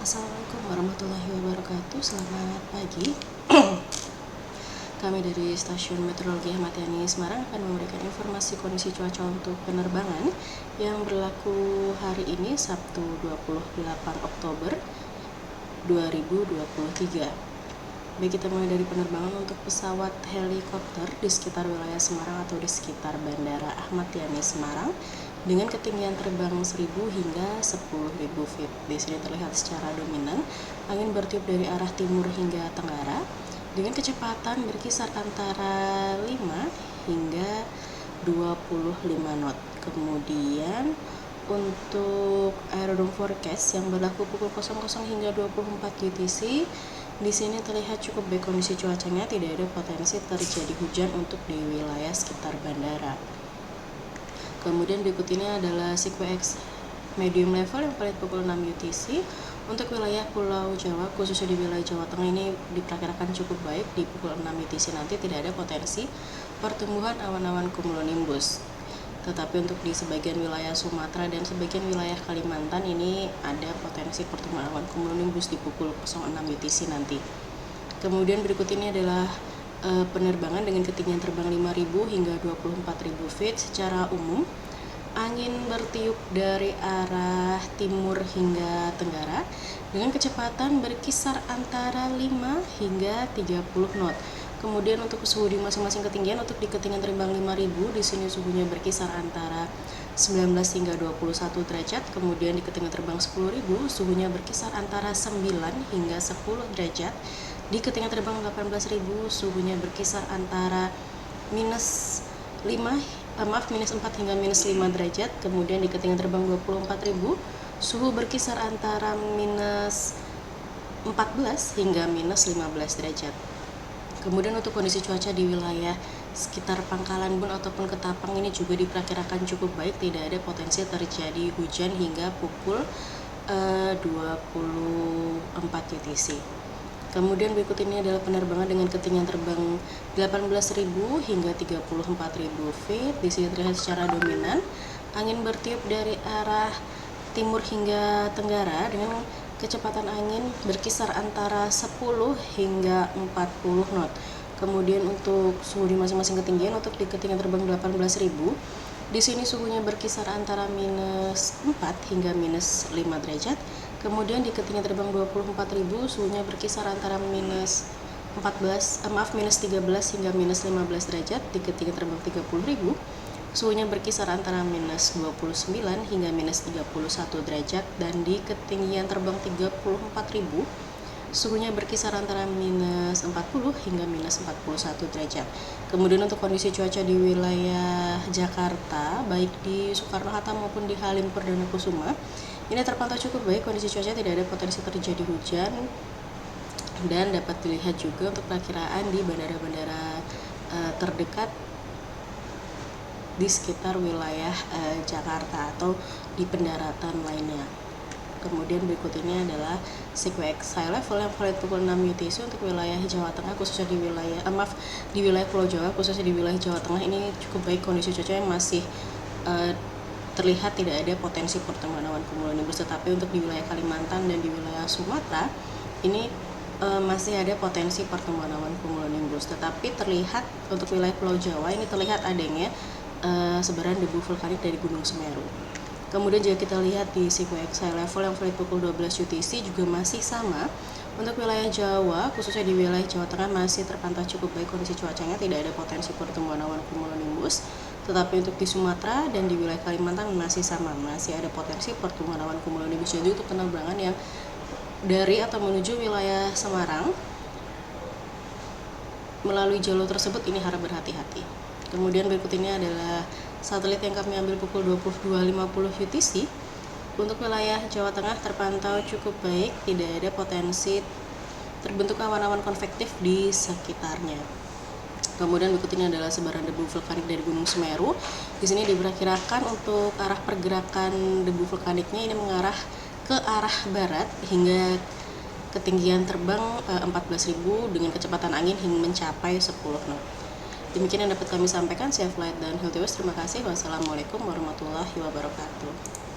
Assalamualaikum warahmatullahi wabarakatuh. Selamat pagi. Kami dari Stasiun Meteorologi Ahmad Yani Semarang akan memberikan informasi kondisi cuaca untuk penerbangan yang berlaku hari ini Sabtu 28 Oktober 2023. Baik, kita mulai dari penerbangan untuk pesawat helikopter di sekitar wilayah Semarang atau di sekitar Bandara Ahmad Yani Semarang dengan ketinggian terbang 1000 hingga 10.000 feet. Di sini terlihat secara dominan angin bertiup dari arah timur hingga tenggara dengan kecepatan berkisar antara 5 hingga 25 knot. Kemudian untuk aerodrome forecast yang berlaku pukul 00 hingga 24 UTC, di sini terlihat cukup baik kondisi cuacanya, tidak ada potensi terjadi hujan untuk di wilayah sekitar bandara. Kemudian berikut ini adalah SequeX medium level yang valid pukul 6 UTC. Untuk wilayah Pulau Jawa, khususnya di wilayah Jawa Tengah, ini diperkirakan cukup baik. Di pukul 6 UTC nanti tidak ada potensi pertumbuhan awan-awan cumulonimbus. Tetapi untuk di sebagian wilayah Sumatera dan sebagian wilayah Kalimantan ini ada potensi pertumbuhan awan cumulonimbus di pukul 06 UTC nanti. Kemudian berikut ini adalah penerbangan dengan ketinggian terbang 5.000 hingga 24.000 feet. Secara umum, angin bertiup dari arah timur hingga tenggara dengan kecepatan berkisar antara 5 hingga 30 knot. Kemudian untuk suhu di masing-masing ketinggian, untuk di ketinggian terbang 5.000 di sini suhunya berkisar antara 19 hingga 21 derajat. Kemudian di ketinggian terbang 10.000 suhunya berkisar antara 9 hingga 10 derajat. Di ketinggian terbang 18.000 suhunya berkisar antara minus 4 hingga minus 5 derajat. Kemudian di ketinggian terbang 24.000 suhu berkisar antara minus 14 hingga minus 15 derajat. Kemudian untuk kondisi cuaca di wilayah sekitar Pangkalan Bun ataupun Ketapang ini juga diperkirakan cukup baik, tidak ada potensi terjadi hujan hingga pukul 24 UTC. Kemudian berikut ini adalah penerbangan dengan ketinggian terbang 18.000 hingga 34.000 feet. Di sini terlihat secara dominan angin bertiup dari arah timur hingga tenggara dengan kecepatan angin berkisar antara 10 hingga 40 knot. Kemudian untuk suhu di masing-masing ketinggian, untuk di ketinggian terbang 18.000 di sini suhunya berkisar antara minus 4 hingga minus 5 derajat. Kemudian di ketinggian terbang 24.000 suhunya berkisar antara minus 13 hingga minus 15 derajat. Di ketinggian terbang 30.000 suhunya berkisar antara minus 29 hingga minus 31 derajat. Dan di ketinggian terbang 34.000 suhunya berkisar antara minus 40 hingga minus 41 derajat. Kemudian untuk kondisi cuaca di wilayah Jakarta, baik di Soekarno-Hatta maupun di Halim Perdana Kusuma, ini terpantau cukup baik kondisi cuaca, tidak ada potensi terjadi hujan. Dan dapat dilihat juga untuk perakiraan di bandara-bandara terdekat di sekitar wilayah Jakarta atau di pendaratan lainnya. Kemudian berikut ini adalah SequeX high level yang valid pukul 6 UTC untuk wilayah Jawa Tengah, khususnya di wilayah Pulau Jawa, khususnya di wilayah Jawa Tengah ini cukup baik kondisi cuaca yang masih terlihat tidak ada potensi pertumbuhan awan cumulonimbus. Tetapi untuk di wilayah Kalimantan dan di wilayah Sumatera ini masih ada potensi pertumbuhan awan cumulonimbus. Tetapi terlihat untuk wilayah Pulau Jawa ini terlihat adanya sebaran debu vulkanik dari Gunung Semeru. Kemudian jika kita lihat di SequeX high level yang valid pukul 12 UTC juga masih sama. Untuk wilayah Jawa, khususnya di wilayah Jawa Tengah, masih terpantau cukup baik kondisi cuacanya, tidak ada potensi pertumbuhan awan cumulonimbus. Tetapi untuk di Sumatera dan di wilayah Kalimantan masih sama, masih ada potensi pertumbuhan awan cumulonimbus. Jadi untuk penerbangan yang dari atau menuju wilayah Semarang melalui jalur tersebut ini harap berhati-hati. Kemudian berikut ini adalah satelit yang kami ambil pukul 22.50 UTC. Untuk wilayah Jawa Tengah terpantau cukup baik, tidak ada potensi terbentuk awan-awan konvektif di sekitarnya. Kemudian berikut ini adalah sebaran debu vulkanik dari Gunung Semeru. Di sini diperkirakan untuk arah pergerakan debu vulkaniknya ini mengarah ke arah barat hingga ketinggian terbang 14.000 dengan kecepatan angin hingga mencapai 10 knot. Demikian yang dapat kami sampaikan. Saya Flight dan Healthy West. Terima kasih. Wassalamualaikum warahmatullahi wabarakatuh.